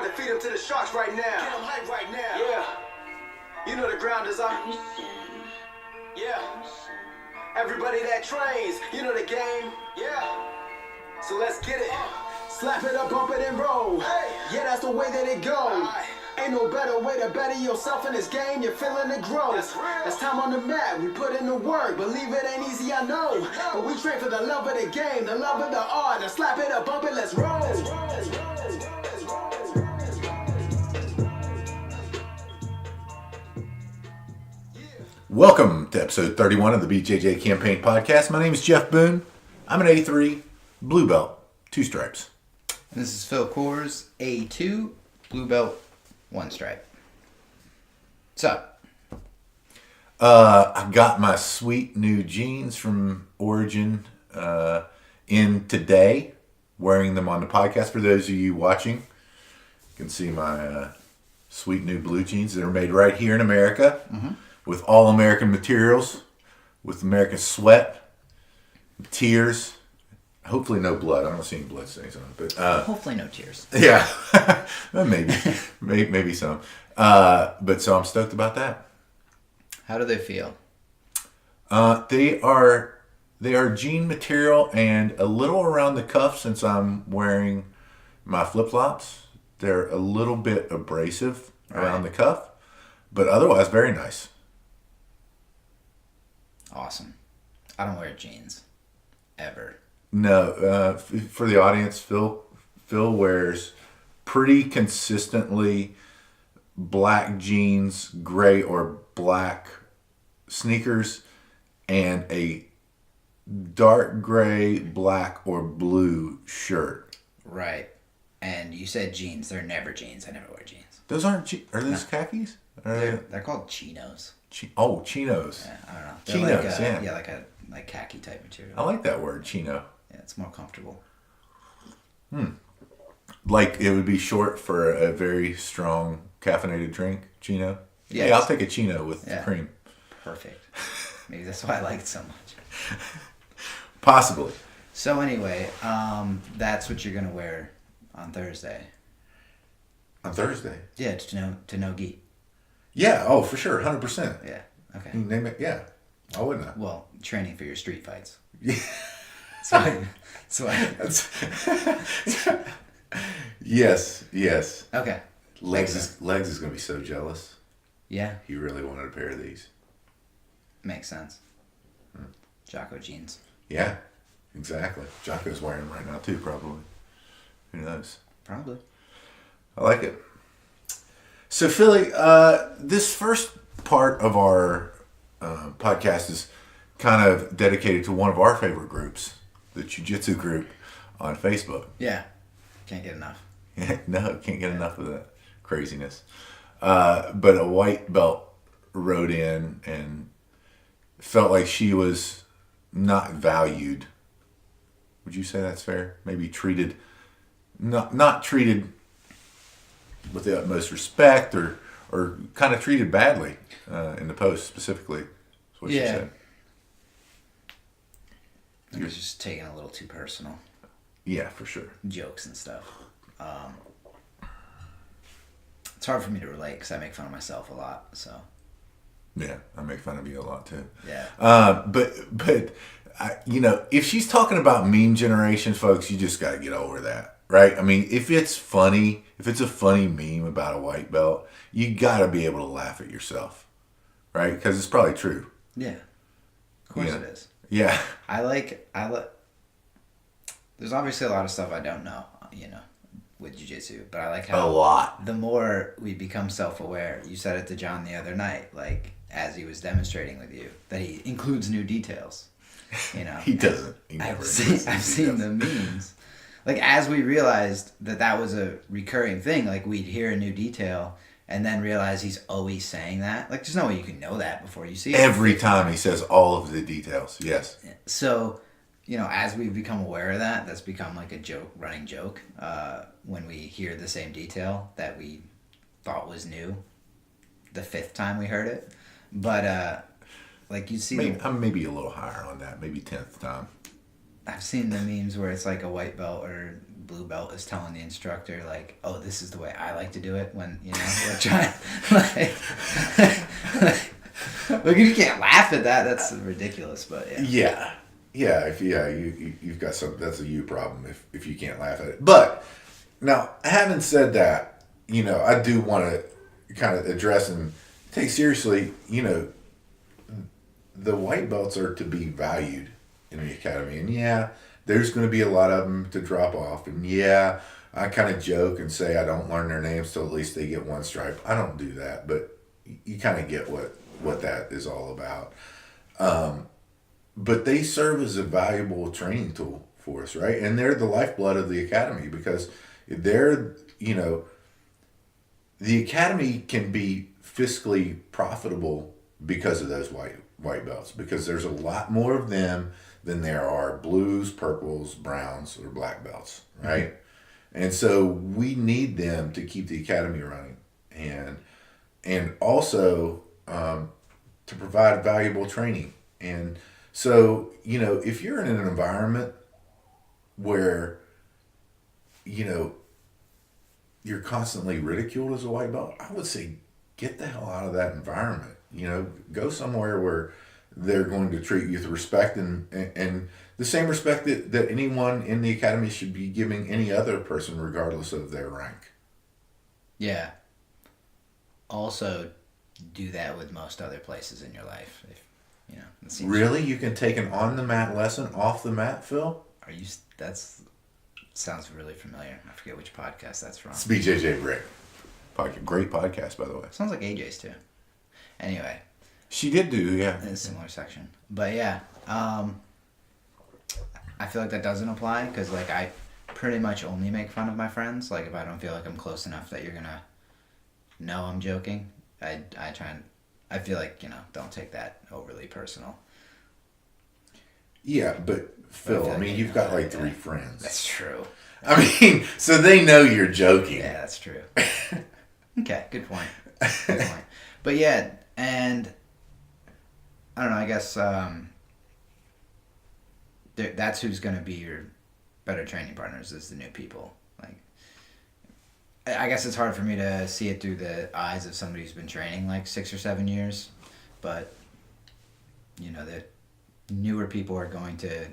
to feed them to the sharks right now. Get them hype right now. Yeah. You know the ground is our mission. Yeah. Everybody that trains, you know the game. Yeah. So let's get it. Slap it up, bump it and roll. Hey. Yeah, that's the way that it goes. Ain't no better way to better yourself in this game. You're feeling the growth. That's time on the mat. We put in the work. Believe it ain't easy, I know. But we train for the love of the game, the love of the art. Now slap it up, bump it, let's roll. Welcome to episode 31 of the BJJ Campaign podcast. My name is Jeff Boone. I'm an A3 blue belt, 2 stripes. And this is Phil Coors, A2 blue belt, 1 stripe. What's up? I got my sweet new jeans from Origin in today, wearing them on the podcast. For those of you watching, you can see my sweet new blue jeans that are made right here in America. Mm-hmm. With all American materials, with American sweat, tears, hopefully no blood. I don't see any blood stains on it, but hopefully no tears. Yeah, maybe some. But so I'm stoked about that. How do they feel? They are jean material and a little around the cuff since I'm wearing my flip flops. They're a little bit abrasive around the cuff, but otherwise very nice. Awesome. I don't wear jeans. Ever. No. For the audience, Phil wears pretty consistently black jeans, gray or black sneakers, and a dark gray, black, or blue shirt. Right. And you said jeans. They're never jeans. I never wear jeans. Those aren't are those khakis? They're called chinos. Chinos. Yeah, I don't know. Chinos, like like khaki type material. I like that word, chino. Yeah, it's more comfortable. Like it would be short for a very strong caffeinated drink, chino. Yes. Yeah, I'll take a chino with cream. Perfect. Maybe that's why I like it so much. Possibly. So anyway, that's what you're gonna wear on Thursday. On Thursday? Yeah, to no gi. Yeah, oh, for sure, 100%. Yeah, okay. Name it, yeah. I wouldn't have. Well, training for your street fights. Yeah. Yes. Okay. Legs is going to be so jealous. Yeah. He really wanted a pair of these. Makes sense. Jocko jeans. Yeah, exactly. Jocko's wearing them right now too, probably. Who knows? Probably. I like it. So, Philly, this first part of our podcast is kind of dedicated to one of our favorite groups, the Jiu-Jitsu group on Facebook. Yeah. Can't get enough. No, can't get enough of that craziness. But a white belt wrote in and felt like she was not valued. Would you say that's fair? Maybe treated, not treated with the utmost respect or kind of treated badly in the post specifically. That's what she said. It was just taken a little too personal. Yeah, for sure. Jokes and stuff. It's hard for me to relate because I make fun of myself a lot. So. Yeah, I make fun of you a lot too. Yeah. But if she's talking about meme generation, folks, you just got to get over that. Right? I mean, if it's a funny meme about a white belt, you got to be able to laugh at yourself. Right? Because it's probably true. Yeah. Of course it is. Yeah. There's obviously a lot of stuff I don't know, with jiu-jitsu, but I like how a lot. The more we become self-aware, you said it to John the other night, like as he was demonstrating with you, that he includes new details. He doesn't. I've seen the memes. Like, as we realized that was a recurring thing, like, we'd hear a new detail and then realize he's always saying that. Like, there's no way you can know that before you see it. Every time he says all of the details, yes. So, as we've become aware of that, that's become like a running joke, when we hear the same detail that we thought was new the 5th time we heard it. But, like, you see... I'm maybe a little higher on that, maybe 10th time. I've seen the memes where it's like a white belt or blue belt is telling the instructor like, oh, this is the way I like to do it when, you know, we're trying like you can't laugh at that. That's ridiculous, but yeah. You've got some, that's a you problem if you can't laugh at it. But now, having said that, you know, I do want to kind of address and take seriously, you know, the white belts are to be valued in the academy. And yeah, there's going to be a lot of them to drop off. And yeah, I kind of joke and say I don't learn their names till at least they get one stripe. I don't do that, but you kind of get what that is all about. But they serve as a valuable training tool for us, right? And they're the lifeblood of the academy because they're, you know, the academy can be fiscally profitable because of those white belts, because there's a lot more of them than there are blues, purples, browns, or black belts, right? Mm-hmm. And so we need them to keep the academy running, and also to provide valuable training. And so, you know, if you're in an environment where, you know, you're constantly ridiculed as a white belt, I would say get the hell out of that environment. You know, go somewhere where they're going to treat you with respect and the same respect that anyone in the academy should be giving any other person regardless of their rank. Yeah. Also, do that with most other places in your life. If you know. Really? You can take an on-the-mat lesson off the mat, Phil? Sounds really familiar. I forget which podcast that's from. It's BJJ Brick. Great podcast, by the way. Sounds like AJ's too. Anyway. She did do, yeah. In a similar section. But yeah, I feel like that doesn't apply because like I pretty much only make fun of my friends. Like if I don't feel like I'm close enough that you're going to know I'm joking, I try and, I feel like, you know, don't take that overly personal. Yeah, but Phil, I mean, you've got like 3 friends. That's true. I mean, so they know you're joking. Yeah, that's true. Okay, good point. Good point. But yeah, and I don't know, I guess that's who's going to be your better training partners is the new people. Like, I guess it's hard for me to see it through the eyes of somebody who's been training like 6 or 7 years, but you know, the newer people are going to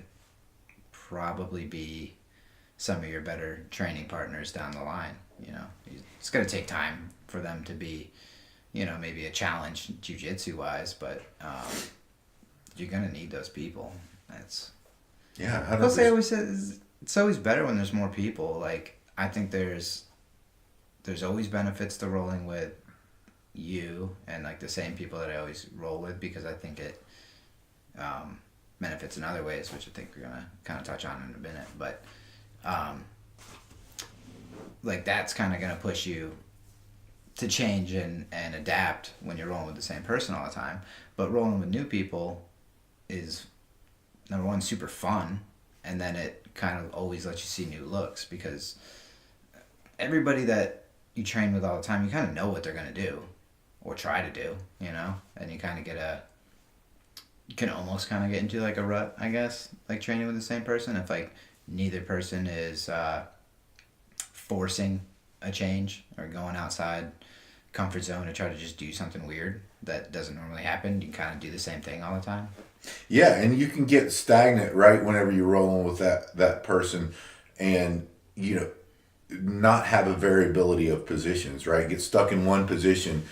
probably be some of your better training partners down the line. You know, it's going to take time for them to be, you know, maybe a challenge jiu-jitsu wise, but you're going to need those people. Yeah. Plus, I always say it's always better when there's more people. Like, I think there's always benefits to rolling with you and like the same people that I always roll with, because I think it benefits in other ways, which I think we're gonna kind of touch on in a minute. But like that's kind of gonna push you to change and adapt when you're rolling with the same person all the time. But rolling with new people is, number one, super fun, and then it kind of always lets you see new looks, because everybody that you train with all the time, you kind of know what they're gonna do or try to do, you know, and you kind of you can almost kind of get into like a rut, I guess, like training with the same person if like neither person is forcing a change or going outside comfort zone to try to just do something weird that doesn't normally happen. You kind of do the same thing all the time. Yeah, and you can get stagnant right whenever you're rolling with that person, and you know, not have a variability of positions, right? Get stuck in one position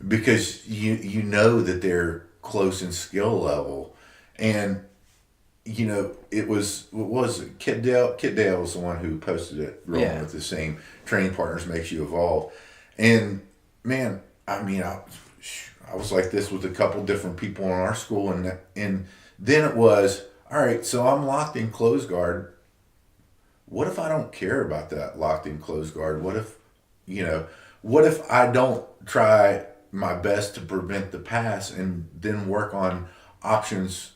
because you know that they're close in skill level. And you know, what was it? Kit Dale was the one who posted it, rolling with the same training partners makes you evolve. And man, I mean, I was like this with a couple different people in our school, and then it was, all right, so I'm locked in close guard. What if I don't care about that locked in close guard? What if I don't try my best to prevent the pass and then work on options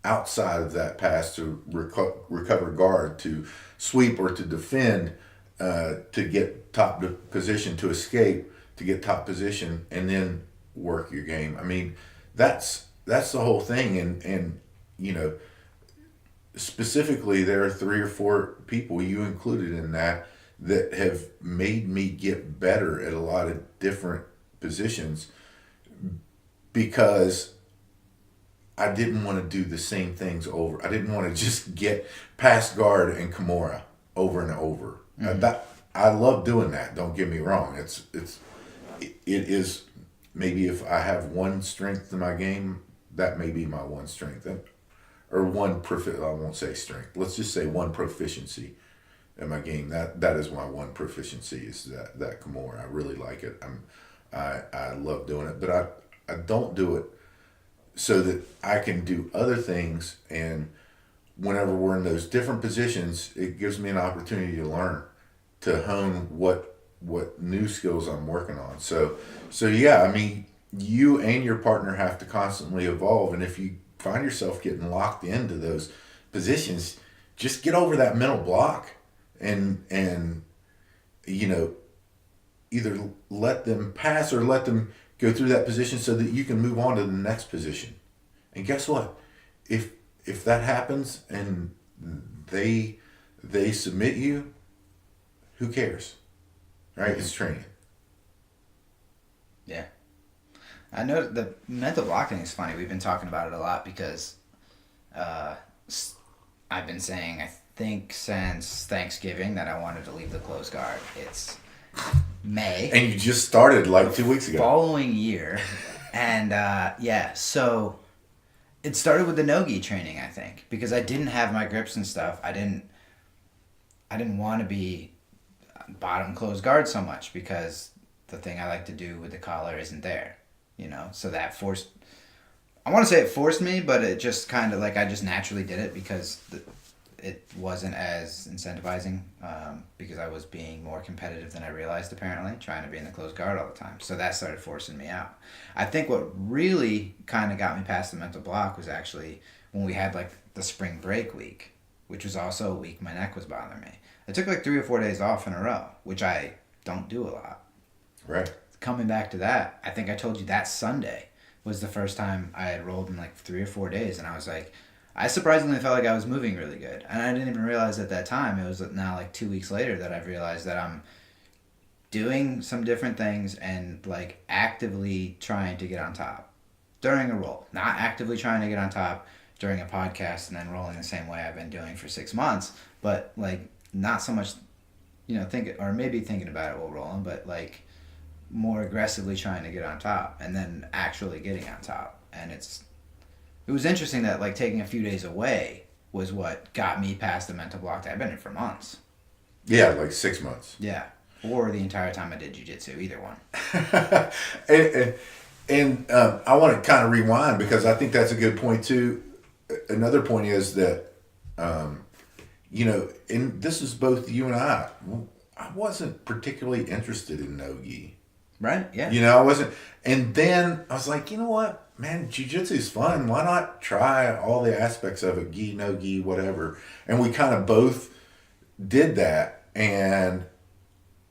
outside of that pass to recover guard, to sweep or to defend, to get top position, to escape, to get top position, and then work your game. I mean, that's the whole thing. And you know, specifically, there are 3 or 4 people you included in that have made me get better at a lot of different positions because I didn't want to do the same things over. I didn't want to just get past guard and Kimura over and over. I love doing that. Don't get me wrong. It is maybe if I have one strength in my game, that may be my one strength, or I won't say strength. Let's just say one proficiency in my game. That is my one proficiency is that Kimura. I really like it. I love doing it, but I don't do it so that I can do other things. And whenever we're in those different positions, it gives me an opportunity to learn, to hone what new skills I'm working on. So yeah, I mean, you and your partner have to constantly evolve. And if you find yourself getting locked into those positions, just get over that mental block and either let them pass or let them go through that position so that you can move on to the next position. And guess what? If that happens and they submit you, who cares? Right? It's training. Yeah. I know the mental blocking is funny. We've been talking about it a lot because I've been saying, I think since Thanksgiving, that I wanted to leave the closed guard. It's May. And you just started like 2 weeks ago. Following year. And so it started with the no-gi training, I think, because I didn't have my grips and stuff. I didn't want to be bottom closed guard so much because the thing I like to do with the collar isn't there, so that forced, I want to say it forced me, but it just kind of like I just naturally did it because it wasn't as incentivizing because I was being more competitive than I realized, apparently, trying to be in the closed guard all the time. So that started forcing me out. I think what really kind of got me past the mental block was actually when we had like the spring break week, which was also a week my neck was bothering me. I took like 3 or 4 days off in a row, which I don't do a lot. Right. Coming back to that, I think I told you that Sunday was the first time I had rolled in like 3 or 4 days, and I was like, I surprisingly felt like I was moving really good. And I didn't even realize at that time, it was now like 2 weeks later that I've realized that I'm doing some different things and like actively trying to get on top during a roll. Not actively trying to get on top during a podcast and then rolling the same way I've been doing for 6 months, but like not so much, thinking about it while rolling, but like more aggressively trying to get on top and then actually getting on top. And it was interesting that like taking a few days away was what got me past the mental block that I've been in for months. Yeah, like 6 months. Yeah. Or the entire time I did jiu-jitsu, either one. and I want to kind of rewind because I think that's a good point too. Another point is that, and this is both you and I wasn't particularly interested in no-gi. Right, yeah. I wasn't. And then I was like, you know what? Man, jiu-jitsu is fun. Why not try all the aspects of it? Gi, no gi, whatever. And we kind of both did that. And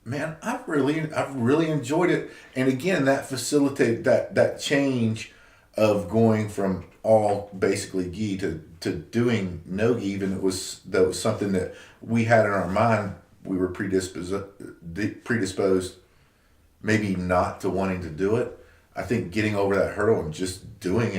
man, I've really enjoyed it. And again, that facilitated that change of going from all basically gi to doing no gi. Even that was something that we had in our mind. We were predisposed maybe not to wanting to do it. I think getting over that hurdle and just doing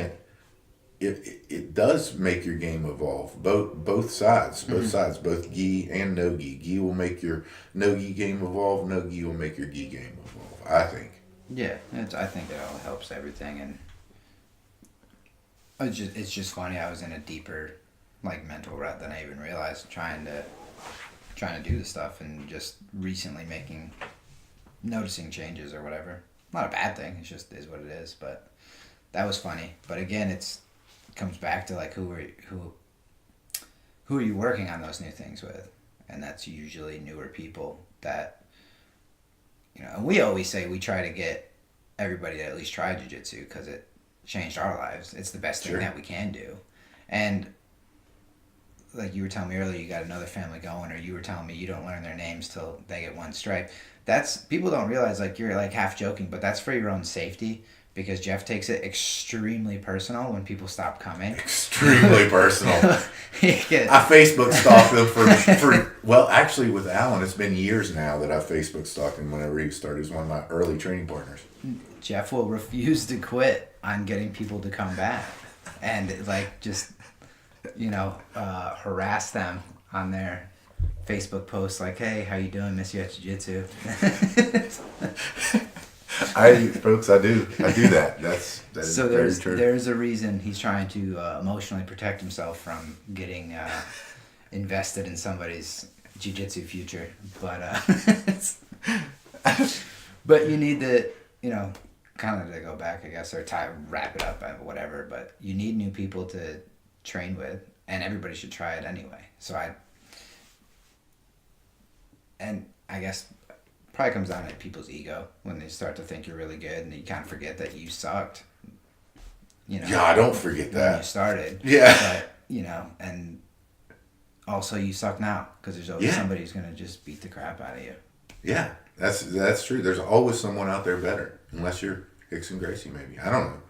it does make your game evolve. Both sides, both gi and no gi. Gi will make your no gi game evolve. No gi will make your gi game evolve, I think. Yeah, I think it all helps everything, and it's just funny. I was in a deeper like mental rut than I even realized, trying to do the stuff, and just recently noticing changes or whatever. Not a bad thing. It just is what it is. But that was funny. But again, it comes back to like who are you working on those new things with, and that's usually newer people that And we always say we try to get everybody to at least try jiu-jitsu because it changed our lives. It's the best thing that we can do, and like you were telling me earlier, you got another family going, or you were telling me you don't learn their names till they get one stripe. That's, people don't realize, like, you're like half joking, but that's for your own safety, because Jeff takes it extremely personal when people stop coming. Extremely personal. Yeah. I Facebook stalked him for well, actually with Alan, it's been years now that I Facebook stalked him whenever he started. He was one of my early training partners. Jeff will refuse to quit on getting people to come back, and like just harass them on their Facebook posts like, "Hey, how you doing? Miss you at Jiu-Jitsu." I do that. That is So very true. there's a reason he's trying to emotionally protect himself from getting invested in somebody's jiu-jitsu future, but but you need to kind of to go back, I guess, or wrap it up, whatever. But you need new people to train with, and everybody should try it anyway. So I guess probably comes down to people's ego when they start to think you're really good, and you kind of forget that you sucked. Yeah, I don't forget that. When you started. Yeah. But and also you suck now because there's always somebody who's gonna just beat the crap out of you. Yeah, that's true. There's always someone out there better, unless you're Hickson Gracie, maybe. I don't know.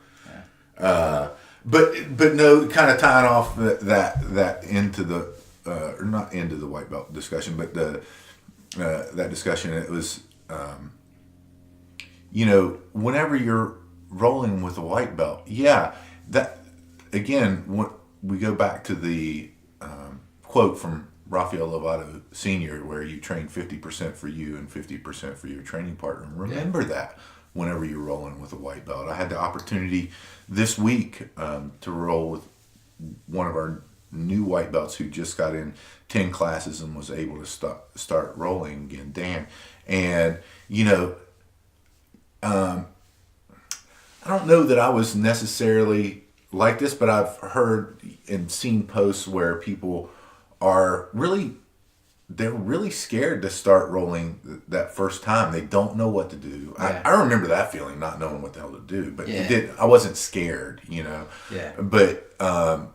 Yeah. But no, kind of tying off that into the or not into the white belt discussion, but that discussion, it was whenever you're rolling with a white belt, that again, when we go back to the quote from Rafael Lovato Sr., where you train 50% for you and 50% for your training partner. Remember that whenever you're rolling with a white belt. I had the opportunity this week to roll with one of our new white belts who just got in 10 classes and was able to start rolling again, Dan. And, I don't know that I was necessarily like this, but I've heard and seen posts where people they're really scared to start rolling that first time. They don't know what to do. Yeah. I remember that feeling, not knowing what the hell to do, but I wasn't scared, Yeah. But, by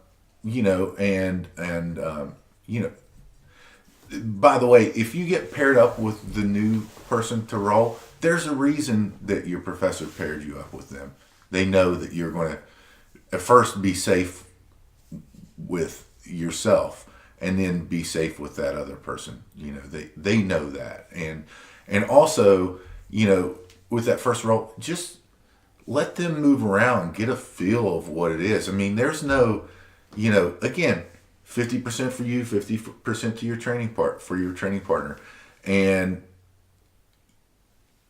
the way, if you get paired up with the new person to roll, there's a reason that your professor paired you up with them. They know that you're going to at first be safe with yourself and then be safe with that other person. They know that. And also, with that first roll, just let them move around, get a feel of what it is. I mean, there's no, again, 50% for you, 50% to your training partner. And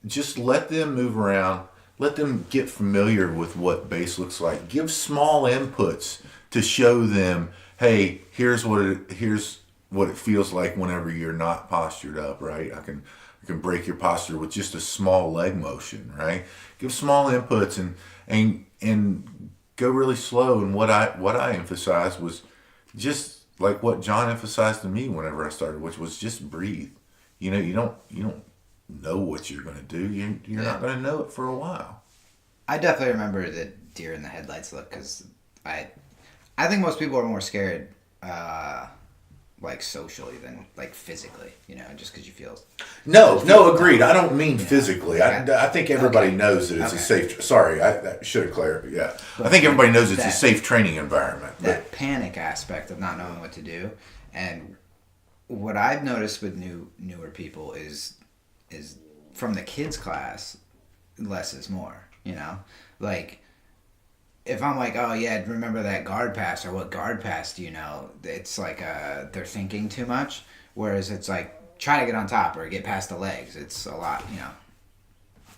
just let them move around. Let them get familiar with what base looks like. Give small inputs to show them, hey, here's what it feels like whenever you're not postured up, right? I can break your posture with just a small leg motion, right? Give small inputs and go really slow. And what I emphasized was just like what John emphasized to me whenever I started, which was just breathe. You don't know what you're going to do. You're not going to know it for a while. I definitely remember the deer in the headlights look, because I think most people are more scared like socially than like physically, just because you feel. No, agreed. I don't mean physically. I think everybody knows that it's a safe. Sorry, I should have clarified. Yeah, I think everybody knows it's a safe training environment. That panic aspect of not knowing what to do, and what I've noticed with newer people is from the kids class, less is more. Like, if I'm like, oh yeah, remember that guard pass, or what guard pass do you know? It's like they're thinking too much. Whereas it's like, try to get on top or get past the legs. It's a lot,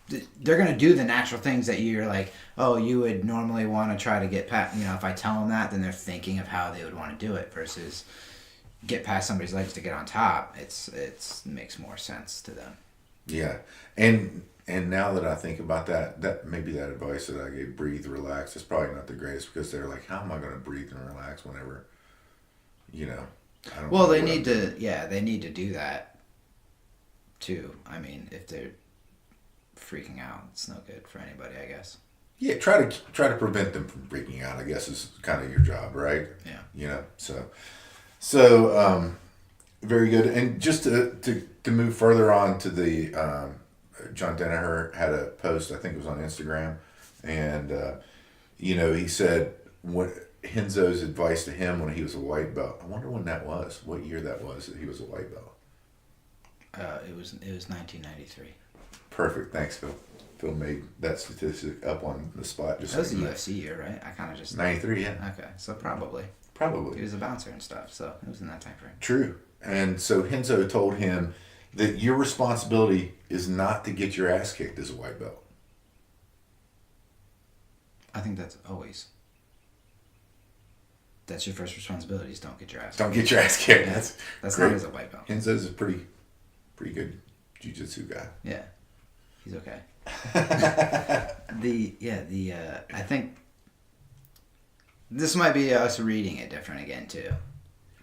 They're going to do the natural things that you're like, oh, you would normally want to try to get past. If I tell them that, then they're thinking of how they would want to do it versus get past somebody's legs to get on top. It makes more sense to them. Yeah. And now that I think about that maybe that advice that I gave, breathe, relax, is probably not the greatest, because they're like, how am I going to breathe and relax whenever, I don't Well, they need to do that too. I mean, if they're freaking out, it's no good for anybody, I guess. Yeah, try to prevent them from freaking out, I guess, is kind of your job, right? Yeah. So very good. And just to move further on to the John Danaher had a post, I think it was on Instagram, And he said what Henzo's advice to him when he was a white belt. I wonder when that was. What year that was that he was a white belt. It was 1993. Perfect. Thanks, Phil. Phil made that statistic up on the spot. Just that was like the UFC year, right? I kind of just 93. Yeah. Okay, so probably. Probably. He was a bouncer and stuff, so it was in that time frame. True. And so Henzo told him that your responsibility is not to get your ass kicked as a white belt. I think that's always. That's your first responsibility is don't get your ass kicked. Don't get your ass kicked. Yeah, that's great. not as a white belt. Henzo's a pretty good jiu-jitsu guy. Yeah. He's okay. I think this might be us reading it different again too.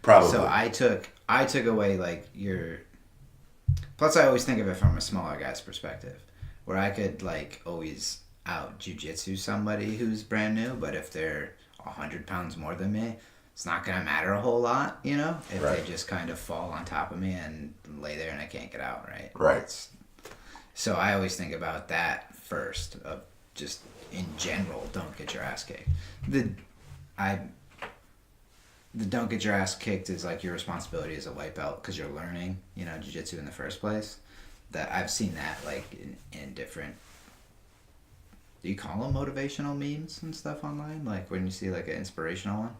Probably. So I took away like your. Plus, I always think of it from a smaller guy's perspective, where I could like always out jiu-jitsu somebody who's brand new, but if they're 100 pounds more than me, it's not gonna matter a whole lot, if right. they just kind of fall on top of me and lay there and I can't get out, right? Right. So I always think about that first, of just in general, don't get your ass kicked. The don't get your ass kicked is like your responsibility as a white belt because you're learning, jiu-jitsu in the first place. That I've seen that like in different. Do you call them motivational memes and stuff online? Like when you see like an inspirational one?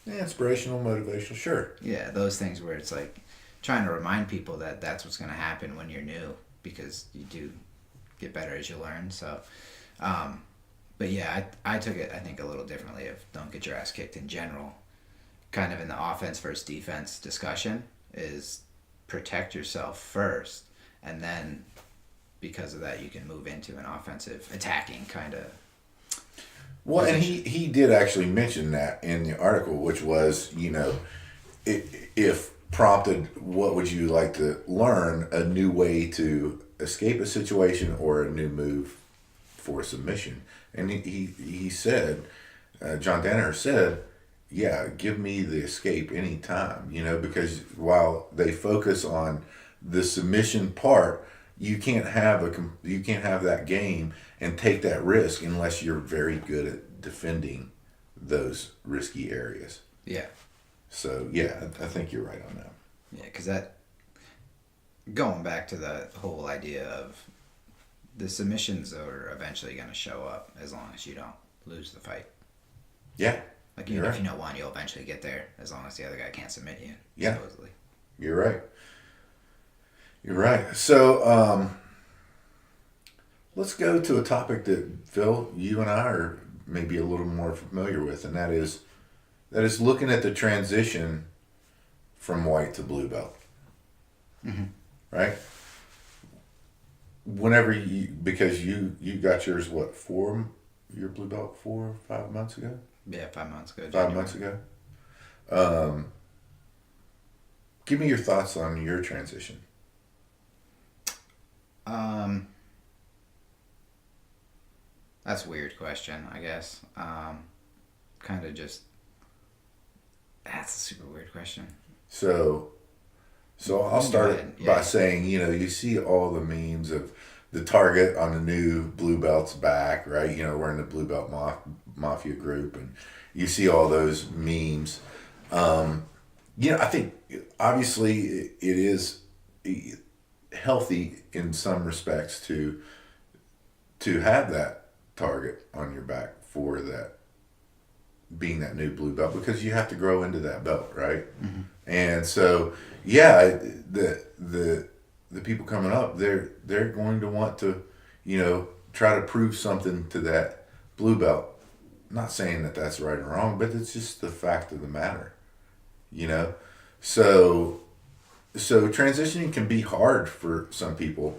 Yeah, inspirational, motivational, sure. Yeah, those things where it's like trying to remind people that that's what's going to happen when you're new because you do get better as you learn. So, but yeah, I took it, I think, a little differently of don't get your ass kicked in general. Kind of in the offense versus defense discussion is protect yourself first and then because of that, you can move into an offensive, attacking kind of. Well, and he did actually mention that in the article, which was, if prompted, what would you like to learn? A new way to escape a situation or a new move for submission. And he said, John Danaher said, yeah, give me the escape anytime, because while they focus on the submission part, you can't have that game and take that risk unless you're very good at defending those risky areas. Yeah. So yeah, I think you're right on that. Yeah, because that going back to the whole idea of the submissions are eventually going to show up as long as you don't lose the fight. Yeah. Like even if you know one, you'll eventually get there as long as the other guy can't submit you. Yeah. Supposedly. You're right. You're right. So let's go to a topic that, Phil, you and I are maybe a little more familiar with, and that is looking at the transition from white to blue belt. Mm-hmm. Right? Whenever because you got yours, your blue belt 4 or 5 months ago? Yeah, 5 months ago. 5 months ago? Give me your thoughts on your transition. That's a weird question, I guess. Kind of just. That's a super weird question. So I'll start by saying, you see all the memes of the target on the new blue belt's back, right? We're in the blue belt mafia group, and you see all those memes. I think obviously it is healthy in some respects to have that target on your back for that being that new blue belt because you have to grow into that belt, right? Mm-hmm. And so yeah, the people coming up, they're going to want to try to prove something to that blue belt. I'm not saying that that's right or wrong, but it's just the fact of the matter, so transitioning can be hard for some people.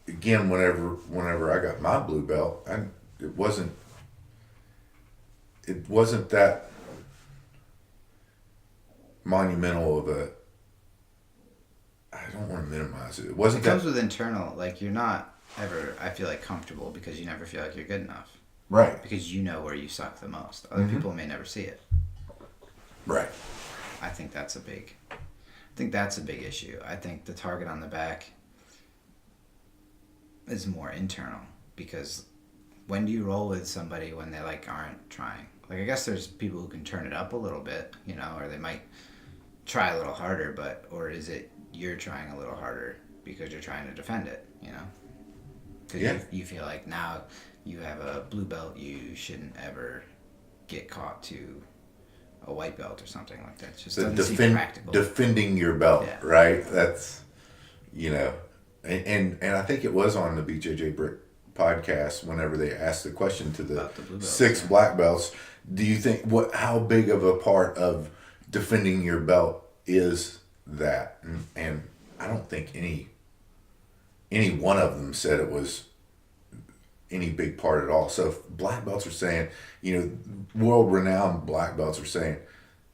Whenever I got my blue belt, it wasn't that monumental of a. I don't want to minimize it. It wasn't. It comes with internal, like you're not ever. I feel like comfortable because you never feel like you're good enough. Right. Because you know where you suck the most. Other people may never see it. Right. I think that's a big issue. I think the target on the back is more internal because when do you roll with somebody when they like aren't trying? Like, I guess there's people who can turn it up a little bit, you know, or they might try a little harder, but, or is it you're trying a little harder because you're trying to defend it, you know? Because you feel like now you have a blue belt, you shouldn't ever get caught to a white belt or something like that. It just doesn't seem practical. Defending your belt, right? That's, you know, and I think it was on the BJJ Brick podcast whenever they asked the question to the six black belts. Do you think how big of a part of defending your belt is that? And I don't think any one of them said it was any big part at all. So if black belts are saying, you know, world-renowned black belts are saying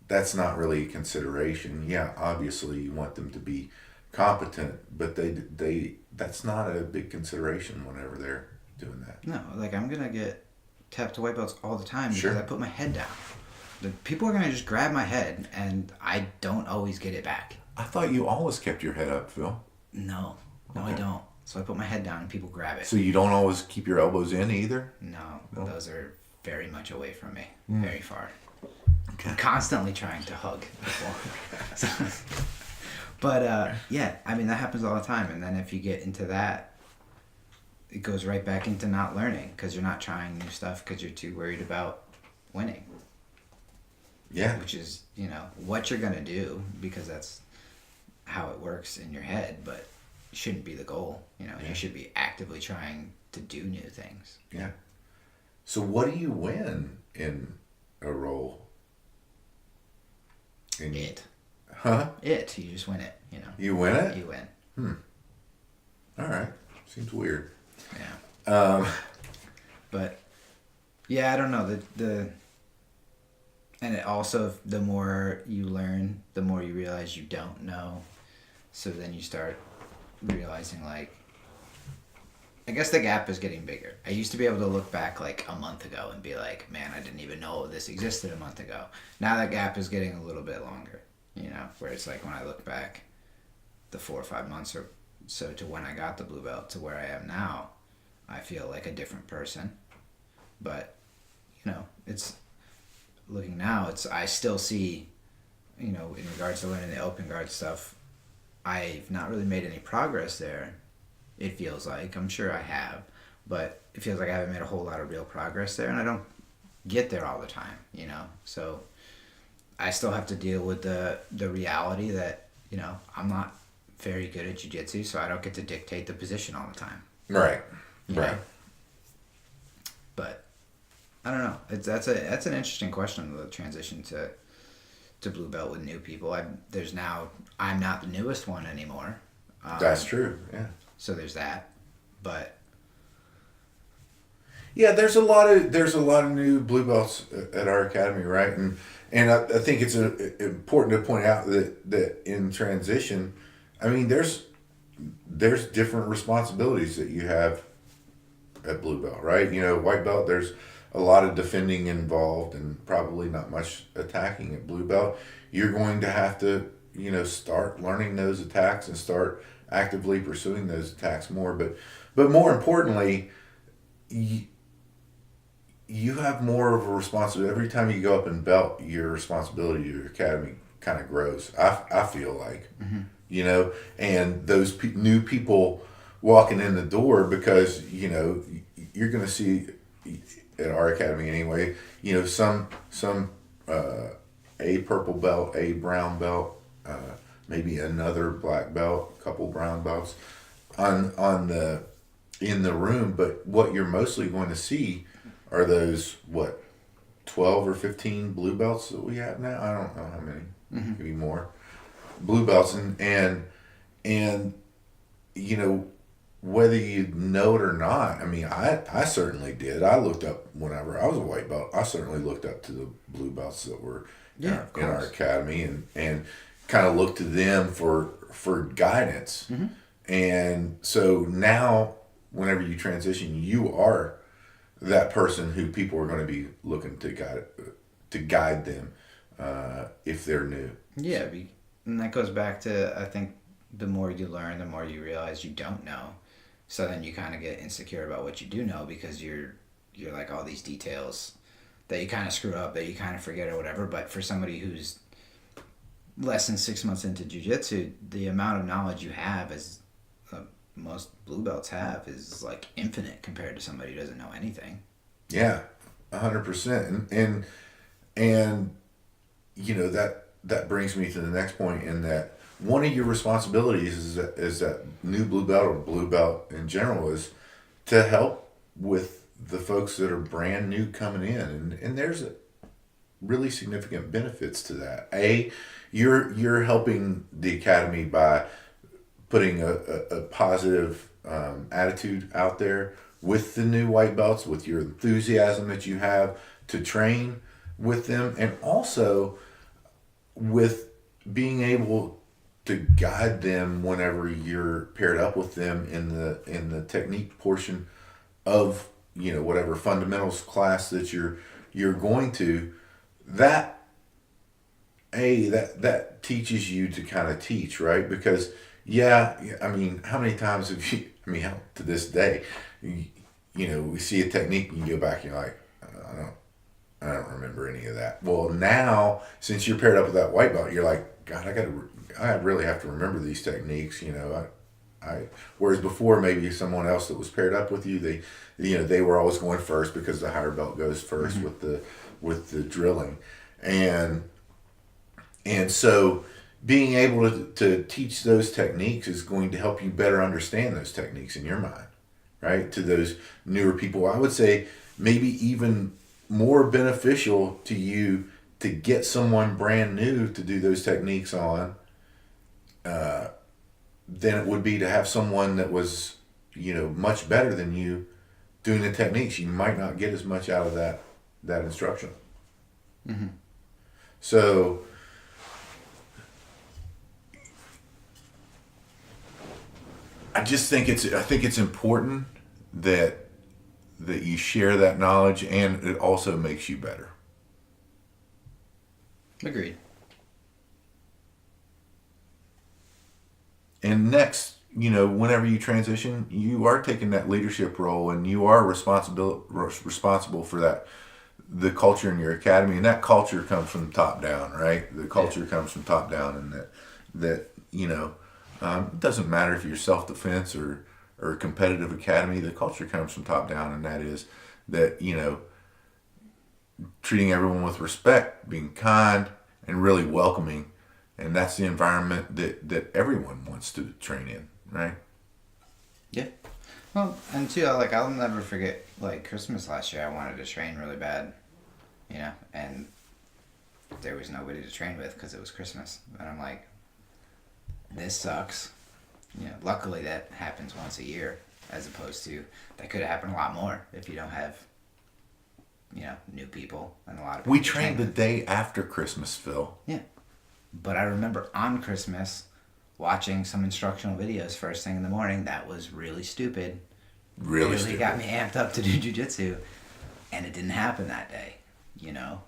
that's not really a consideration. Yeah, obviously you want them to be competent, but they that's not a big consideration whenever they're doing that. No, like I'm gonna get tapped to white belts all the time because I put my head down. The people are gonna just grab my head, and I don't always get it back. I thought you always kept your head up, Phil. No, I don't. So I put my head down and people grab it. So you don't always keep your elbows in either? No. Those are very much away from me. Very far. Okay. I'm constantly trying to hug people. But yeah, I mean, that happens all the time. And then if you get into that, it goes right back into not learning because you're not trying new stuff because you're too worried about winning. Yeah. Which is, you know, what you're going to do because that's how it works in your head, but it shouldn't be the goal. You know, you should be actively trying to do new things. Yeah. So what do you win in a roll? It. Huh? It. You just win it, you know. You win it? You win. All right. Seems weird. Yeah. But yeah, I don't know. And it also, the more you learn, the more you realize you don't know. So then you start realizing, like, I guess the gap is getting bigger. I used to be able to look back like a month ago and be like, man, I didn't even know this existed a month ago. Now that gap is getting a little bit longer, you know, where it's like when I look back the 4 or 5 months or so to when I got the blue belt to where I am now, I feel like a different person. But, you know, it's looking now, I still see, you know, in regards to learning the open guard stuff, I've not really made any progress there. It feels like, I'm sure I have, but it feels like I haven't made a whole lot of real progress there, and I don't get there all the time, you know? So I still have to deal with the reality that, you know, I'm not very good at jiu-jitsu, so I don't get to dictate the position all the time. Right. You know? But I don't know. That's an interesting question, the transition to blue belt with new people. I'm not the newest one anymore. That's true. Yeah. So there's that, but yeah, there's a lot of new blue belts at our academy, right? And I think it's important to point out that in transition, I mean, there's different responsibilities that you have at blue belt, right? You know, white belt, there's a lot of defending involved and probably not much attacking. At blue belt, you're going to have to, you know, start learning those attacks and start actively pursuing those attacks more. But more importantly, you have more of a responsibility. Every time you go up in belt, your responsibility to your academy kind of grows. I feel like, you know, and those new people walking in the door, because, you know, you're going to see at our academy anyway, you know, some a purple belt, a brown belt, maybe another black belt, a couple brown belts in the room. But what you're mostly going to see are those 12 or 15 blue belts that we have now. I don't know how many, maybe more blue belts, and you know, whether you know it or not. I mean, I certainly did. I looked up whenever I was a white belt. I certainly looked up to the blue belts that were in our academy and kind of looked to them for guidance. And so now, whenever you transition, you are that person who people are going to be looking to guide them if they're new. Yeah, and that goes back to, I think, the more you learn, the more you realize you don't know. So then you kind of get insecure about what you do know because you're you're like all these details that you kind of screw up, that you kind of forget or whatever. But for somebody who's less than 6 months into jiu-jitsu, the amount of knowledge you have, as most blue belts have, is like infinite compared to somebody who doesn't know anything. Yeah, 100%. And you know, that brings me to the next point, in that one of your responsibilities is that new blue belt or blue belt in general is to help with the folks that are brand new coming in, and there's really significant benefits to that. You're helping the academy by putting a positive attitude out there with the new white belts, with your enthusiasm that you have to train with them, and also with being able to guide them whenever you're paired up with them in the technique portion of, you know, whatever fundamentals class that you're going to. That teaches you to kind of teach, right? Because I mean, how many times have you, I mean, to this day, you know, we see a technique and you go back and you're like, I don't remember any of that. Well, now, since you're paired up with that white belt, you're like, God, I really have to remember these techniques, you know. Whereas before, maybe someone else that was paired up with you, they were always going first because the higher belt goes first with the drilling, and so being able to teach those techniques is going to help you better understand those techniques in your mind, right? To those newer people, I would say maybe even more beneficial to you to get someone brand new to do those techniques on than it would be to have someone that was, you know, much better than you doing the techniques. You might not get as much out of that instruction. Mm-hmm. So I think it's important that you share that knowledge, and it also makes you better. Agreed. And next, you know, whenever you transition, you are taking that leadership role, and you are responsible for the culture in your academy, and that culture comes from top down, right? The culture comes from top down, and that you know, it doesn't matter if you're self-defense or a competitive academy. The culture comes from top down, and that is that, you know, treating everyone with respect, being kind, and really welcoming. And that's the environment that everyone wants to train in, right? Yeah. Well, and too, like, I'll never forget, like, Christmas last year, I wanted to train really bad, you know, and there was nobody to train with because it was Christmas. And I'm like, this sucks. You know, luckily that happens once a year, as opposed to, that could have happened a lot more if you don't have, you know, new people and a lot of people. We trained the day after Christmas, Phil. Yeah. But I remember on Christmas watching some instructional videos first thing in the morning. That was really stupid. Really stupid. Got me amped up to do jiu-jitsu, and it didn't happen that day, you know?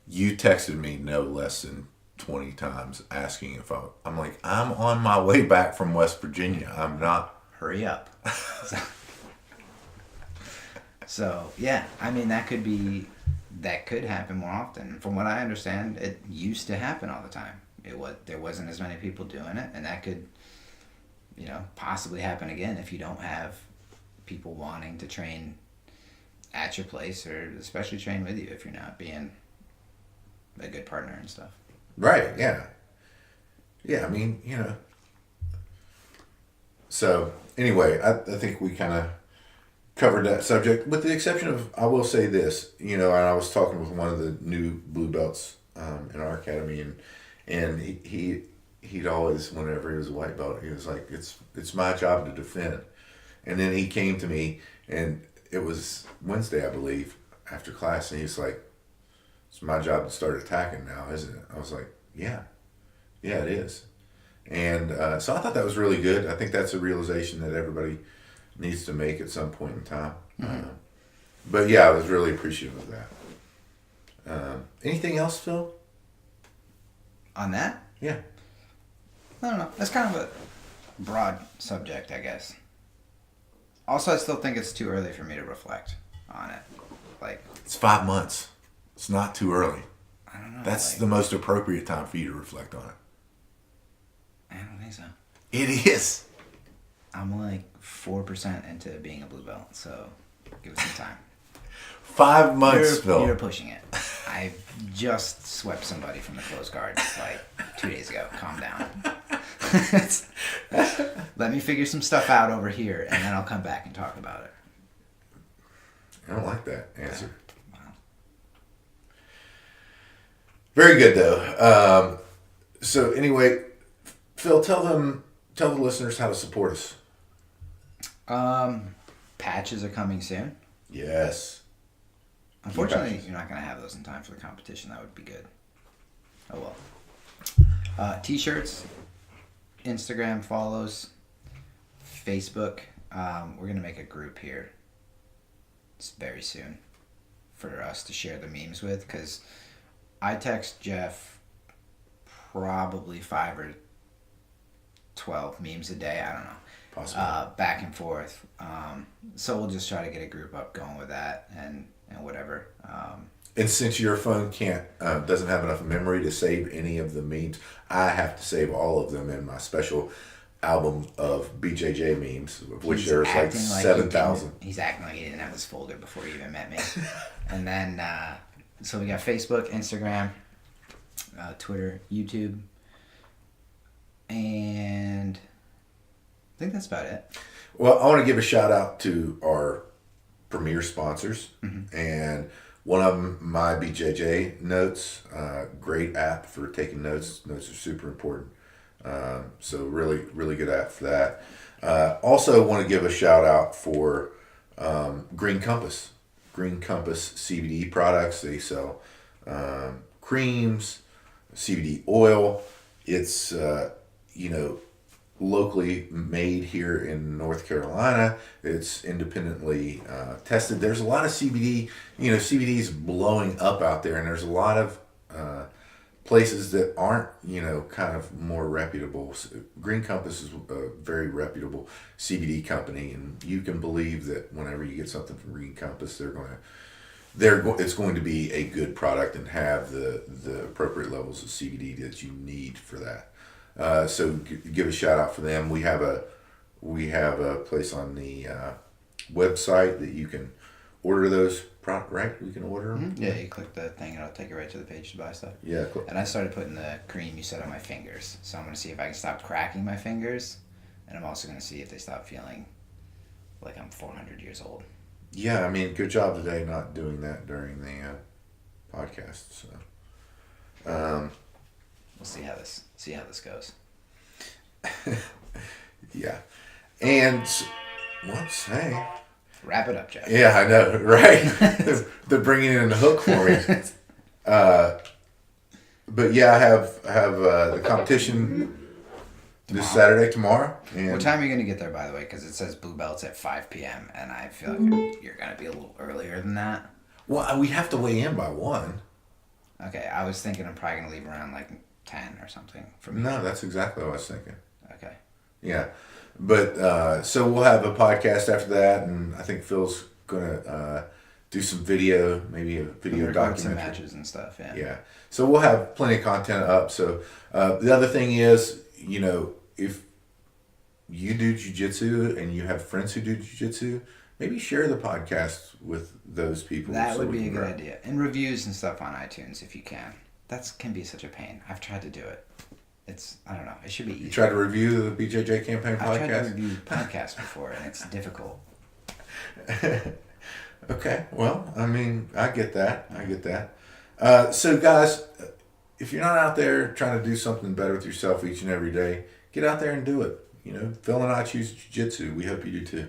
You texted me no less than 20 times asking if I'm like, I'm on my way back from West Virginia. I'm not. Hurry up. So, yeah, I mean, that could happen more often. From what I understand, it used to happen all the time. There wasn't as many people doing it, and that could, you know, possibly happen again if you don't have people wanting to train at your place, or especially train with you if you're not being a good partner and stuff. Right, yeah. Yeah, I mean, you know. So, anyway, I think we kind of covered that subject, with the exception of, I will say this, you know, and I was talking with one of the new blue belts in our academy, and he'd always, whenever he was a white belt, he was like, it's my job to defend. And then he came to me, and it was Wednesday, I believe, after class, and he's like, it's my job to start attacking now, isn't it? I was like, yeah, it is. And so I thought that was really good. I think that's a realization that everybody needs to make at some point in time. Mm-hmm. But yeah, I was really appreciative of that. Anything else, Phil? On that? Yeah. I don't know. That's kind of a broad subject, I guess. Also, I still think it's too early for me to reflect on it. Like, it's 5 months. It's not too early. I don't know. That's like, the most appropriate time for you to reflect on it. I don't think so. It is. I'm like 4% into being a blue belt, so give it some time. 5 months, Phil. You're pushing it. I just swept somebody from the closed guard like 2 days ago. Calm down. Let me figure some stuff out over here, and then I'll come back and talk about it. I don't like that answer. Wow. Very good, though. So anyway, Phil, tell the listeners how to support us. Patches are coming soon. Yes. Unfortunately, you're not going to have those in time for the competition. That would be good. Oh well. T-shirts, Instagram follows, Facebook. We're going to make a group here very soon for us to share the memes with, because I text Jeff probably 5 or 12 memes a day. I don't know. Possibly. Back and forth. So we'll just try to get a group up going with that and whatever. And since your phone doesn't have enough memory to save any of the memes, I have to save all of them in my special album of BJJ memes, of which there's like 7,000. He's acting like he didn't have this folder before he even met me. And then, so we got Facebook, Instagram, Twitter, YouTube, and I think that's about it. Well, I want to give a shout out to our premier sponsors, and one of them, My BJJ Notes, great app for taking notes. Notes are super important. So really, really good app for that. Also want to give a shout out for Green Compass. Green Compass CBD products. They sell creams, CBD oil. It's, locally made here in North Carolina. It's independently tested. There's a lot of CBD, CBD is blowing up out there, and there's a lot of places that aren't, kind of more reputable. Green Compass is a very reputable CBD company, and you can believe that whenever you get something from Green Compass, it's going to be a good product and have the appropriate levels of CBD that you need for that. So give a shout out for them. We have a place on the website that you can order those products, right? We can order them. Mm-hmm. Yeah, you click the thing and it'll take you right to the page to buy stuff. Yeah. Cool. And I started putting the cream you said on my fingers. So I'm going to see if I can stop cracking my fingers. And I'm also going to see if they stop feeling like I'm 400 years old. Yeah, I mean, good job today not doing that during the podcast. So, we'll see how this goes. Yeah, and let's say wrap it up, Jeff. Yeah, I know, right? They're bringing in the hook for me. But yeah, I have the competition this Saturday, tomorrow. And what time are you going to get there, by the way? Because it says blue belts at 5 p.m. and I feel like you're going to be a little earlier than that. Well, we have to weigh in by 1. Okay, I was thinking I'm probably going to leave around like 10 or something. No, that's exactly what I was thinking. Okay. Yeah. But so we'll have a podcast after that, and I think Phil's going to do some video, maybe a video documentary. Some matches and stuff, yeah. Yeah. So we'll have plenty of content up. So the other thing is, if you do jiu-jitsu and you have friends who do jiu-jitsu, maybe share the podcast with those people. That would be a good idea. And reviews and stuff on iTunes if you can. That can be such a pain. I've tried to do it. I don't know. It should be easy. You tried to review the BJJ Campaign podcast? I've tried to review podcasts before, and it's difficult. Okay. Well, I mean, I get that. So, guys, if you're not out there trying to do something better with yourself each and every day, get out there and do it. Phil and I choose jiu-jitsu. We hope you do too.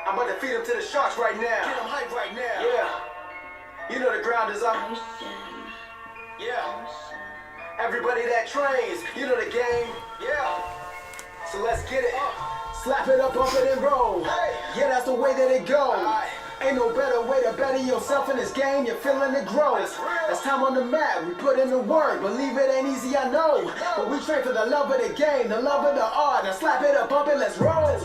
I'm about to feed him to the sharks right now. Get him hype right now. Yeah. The ground is up. Yeah. Everybody that trains, the game. Yeah. So let's get it. Slap it up, bump it, and roll. Hey. Yeah, that's the way that it goes. Ain't no better way to better yourself in this game. You're feeling the growth. That's time on the mat. We put in the work. Believe it ain't easy, I know. But we train for the love of the game, the love of the art. Now slap it up, bump it, let's roll.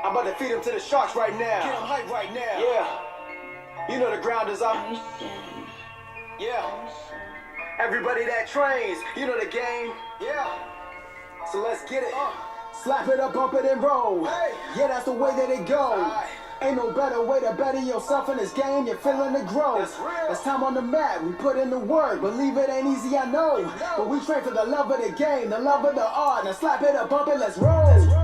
I'm about to feed him to the sharks right now. Get him hype right now. Yeah. You know the ground is up. Yeah. Everybody that trains, you know the game. Yeah. So let's get it. Slap it up, bump it and roll. Hey. Yeah, that's the way that it goes. Ain't no better way to better yourself in this game. You're feeling the growth. It's time on the mat. We put in the work. Believe it ain't easy, I know. But we train for the love of the game, the love of the art. Now slap it up, bump it, let's roll.